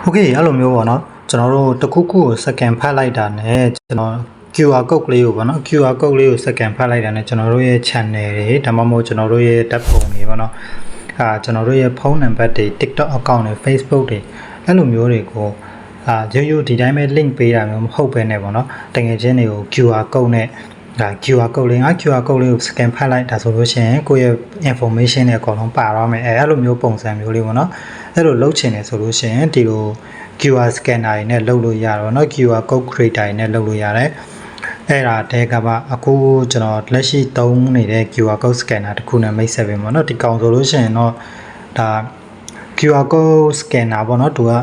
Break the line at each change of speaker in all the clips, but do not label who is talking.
โอเคအဲ့လိုမျိုးပေါ့နော်ကျွန်တော်တို့တစ်ခုခုကို second ဖတ်လိုက်တာနဲ့ကျွန်တော် QR code လေးကိုပေါ့နော် QR code လေးကို second ဖတ်လိုက်တာနဲ့ကျွန်တော်တို့ရဲ့ channel တွေဒါမှမဟုတ်ကျွန်တော်တို့ရဲ့ဓာတ်ပုံတွေပေါ့နော်ကျွန်တော်တို့ရဲ့ဖုန်းနံပါတ်တွေ TikTok account တွေ Facebook တွေအဲ့လိုမျိုးတွေကိုရိုးဒီတိုင်းပဲ link ပေးတာမျိုးမဟုတ်ဘဲနဲ့ပေါ့နော်တကယ်ချင်းတွေကို QR code နဲ့QR code လေးQR code လေးကို scan ဖတ်လိုက်ဒါဆိုလို့ရှိရင်ကိုယ့်ရဲ့ information တွေအကုန်လုံးပါတော့မယ်အဲ့လိုမျိုးပုံစံမျိုးလေးပေါ့နော်အဲ့လိုလုပ်ချင်တယ်ဆိုလို့ရှိရင်ဒီလို QR scanner တွေနဲ့လုပ်လို့ရတော့เนาะ QR code creator တွေနဲ့လုပ်လို့ရတယ်အဲ့ဒါတဲကပါအခုကျွန်တော်လက်ရှိသုံးနေတဲ့ QR code scanner တခုနဲ့မိတ်ဆက်ပေးပါเนาะဒီကောင်ဆိုလို့ရှိရင်တော့ဒါ QR code scanner ပေါ့เนาะသူက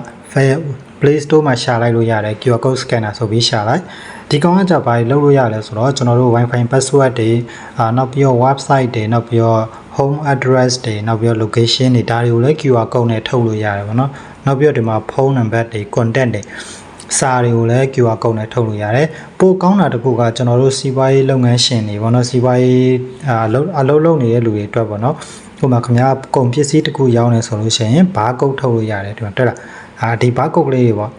Play Store မှာရှာလိုက်လို့ရတယ် QR code scanner ဆိုပြီးရှာလိုက်ဒီကောင်ကကြပါလုပ်လို့ရတယ်ဆိုတော့ကျွန်တော်တို့ Wi-Fi password တွေနောက်ပြီးတော့ website တွေနောက်ပြီးတော့ home address တွေနောက်ပြီးတော့ location တွေဒါတွေကိုလည်း QR code နဲ့ထုတ်လို့ရတယ်ပေါ့နော်နောက်ပြီးတော့ဒီမှာဖုန်းနံပါတ်တွေ contact တွေစာတွေကိုလည်း QR code နဲ့ထုတ်လို့ရတယ်ပိုကောင်းတာတစ်ခုကကျွန်တော်တို့စီးပွားရေးလုပ်ငန်းရှင်တွေပေါ့နော်စီးပွားရေးအလုပ်လုပ်နေတဲ့လူတွေအတွက်ပေါ့နော်ဟိုမှာခင်ဗျားကုန်ပစ္စည်းတစ်ခုရောင်းနေဆိုလို့ရှိရင်ဘာကုတ်ထုတ်လို့ရတယ်ဒီမှာတွေ့လားဒီဘာကုတ်လေးတွေပေါ့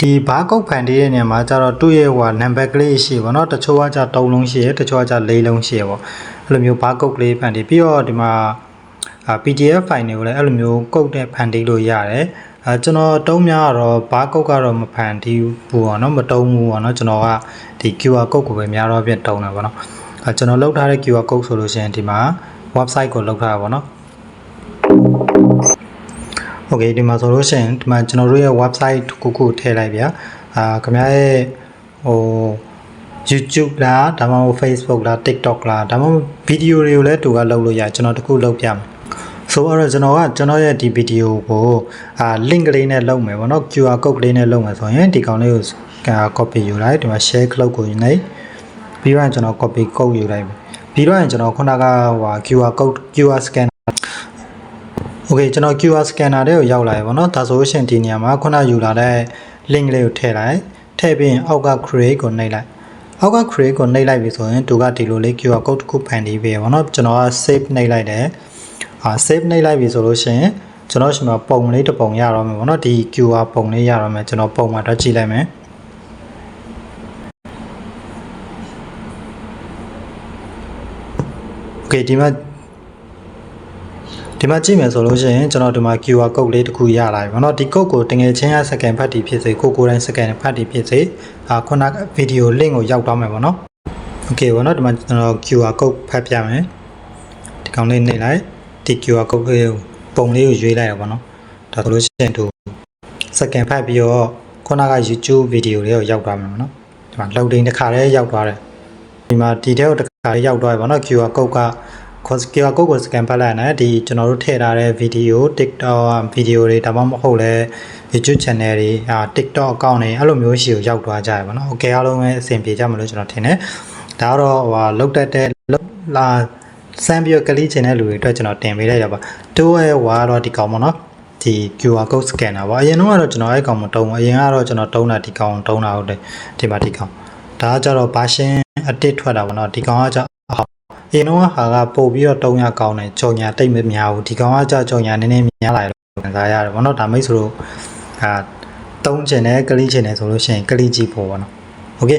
ဒီဘာကုတ်ဖန်တီးတဲ့နေရာမှာကျတော့သူ့ရဲ့ဟိုနံပါတ်ကလေးရှိပေါ့နော်တချို့ကကျ3လုံးရှိရတချို့ကကျ4လုံးရှိရပေါ့အဲ့လိုမျိုးဘာကုတ်ကလေးဖန်တီးပြီးတော့ဒီမှာPDF file တွေကိုလည်းအဲ့လိုမျိုးကုတ်တဲ့ဖန်တီးလို့ရတယ်ကျွန်တော်တုံးများတော့ဘာကုတ်ကတော့မဖန်တီးဘူးပေါ့နော်မတုံးဘူးပေါ့နော်ကျွန်တော်ကဒီ QR code ကိုပဲများတော့ပြတုံးတယ်ပေါ့နော်ကျွန်တော်လောက်ထားတဲ့ QR code ဆိုလို့ရှိရင်ဒီမှာ website ကိုလောက်ထားတာပေါ့နော်โอเคဒီမှာဆိုလို့ရှိရင်ဒီမှာကျွန်တော်တို့ရဲ့ website တစ်ခုခုထည့်လိုက်ဗျာခင်ဗျားရဲ့ဟို YouTube လားဒါမှမဟုတ် Facebook လား TikTok လားဒါမှမဟုတ်ဗီဒီယိုတွေကိုလည်းတူကလုပ်လို့ရကျွန်တော်တခုလုပ်ပြမယ်ဆိုတော့ကျွန်တော်ရဲ့ဒီဗီဒီယိုကိုlink ကလေးနဲ့လုပ်မယ်ပေါ့နော် QR code ကလေးနဲ့လုပ်မယ်ဆိုရင်ဒီကောင်လေးကို copy ယူလိုက်ဒီမှာ share ခလုတ်ကိုယူနေပြီးတော့ကျွန်တော် copy code ယူလိုက်ပြီးတော့ကျွန်တော်ခုနကဟို QR code QR scanner โอเคကျွန်တော် QR scanner တွေကိုရောက်လာပြီပေါ့နော်ဒါဆိုရှင်ဒီနေရာမှာခုနယူလာတဲ့ link လေးကိုထည့်လိုက်ထည့်ပြီးရင်အောက်က create ကိုနှိပ်လိုက်အောက်က create ကိုနှိပ်လိုက်ပြီဆိုရင်သူကဒီလိုလေး QR code တစ်ခုဖန်တီးပေးရပါတော့ကျွန်တော်က save နှိပ်လိုက်တယ်save နှိပ်လိုက်ပြီဆိုလို့ရှိရင်ကျွန်တော်ရှင်မှာပုံလေးတစ်ပုံရတော့မယ်ပေါ့နော်ဒီ QR ပုံလေးရတော့မယ်ကျွန်တော်ပုံမှာတော့ကြည့်လိုက်မယ်โอเคဒီမှာကြည့်မယ်ဆိုလို့ရှိရင်ကျွန်တော်ဒီမှာ QR code လေးတစ်ခုရလာပြီပေါ့နော်ဒီ code ကိုတကယ်ချင်းရ second ဖတ်တီဖြစ်စေကိုတိုင်း second ဖတ်တီဖြစ်စေခုနက video link ကိုရောက်သွားမယ်ပေါ့နော်โอเคပေါ့နော်ဒီမှာကျွန်တော် QR code ဖတ်ပြမယ်ဒီကောင်လေးနှိပ်လိုက်ဒီ QR code လေးကိုပုံလေးကိုရွေးလိုက်ရပါတော့ဒါဆိုလို့ရှိရင်သူ second ဖတ်ပြီးတော့ခုနက YouTube video လေးကိုရောက်သွားမယ်ပေါ့နော်ဒီမှာ loading တစ်ခါတည်းရောက်သွားတယ်ဒီမှာ detail တစ်ခါတည်းရောက်သွားပြီပေါ့နော် QR code ကQR code ကို scan ဖတ်လိုက်ရင်ဒီကျွန်တော်တို့ထည့်ထားတဲ့ video TikTok video တွေဒါမှမဟုတ်လဲ YouTube channel တွေTikTok account တွေအဲ့လိုမျိုးရှိကိုရောက်သွားကြရပါတော့။ Okay အားလုံးပဲအဆင်ပြေကြမလို့ကျွန်တော်ထင်တယ်။ဒါကတော့ဟိုလောက်တက်တဲ့လာစမ်းပြီးကလေးချင်တဲ့လူတွေအတွက်ကျွန်တော်တင်ပေးလိုက်တာပါ။တိုးရဲ့ဟွာတော့ဒီကောင်ပေါ့နော်။ဒီ QR code scanner ပါ။အရင်တော့ကျွန်တော်အဲ့ကောင်မတုံးဘူး။အရင်ကတော့ကျွန်တော်တုံးတာဒီကောင်တုံးတာဟုတ်တယ်။ဒီမှာဒီကောင်။ဒါကကြတော့ version အတစ်ထွက်တာပေါ့နော်။ဒီကောင်ကကြအင်းတော့ဟာကပို့ပြီးတော့300ကောင်းတယ်ကြော်ညာတိတ်မများဘူးဒီကောင်ကကြော်ညာနည်းနည်းများလာလို့ခံစားရတယ်ဘောနော်ဒါမိတ်ဆိုလို့3ချင်တယ်ကလေးချင်တယ်ဆိုလို့ရှိရင်ကလေးကြည့်ဖို့ဘောနော်โอเค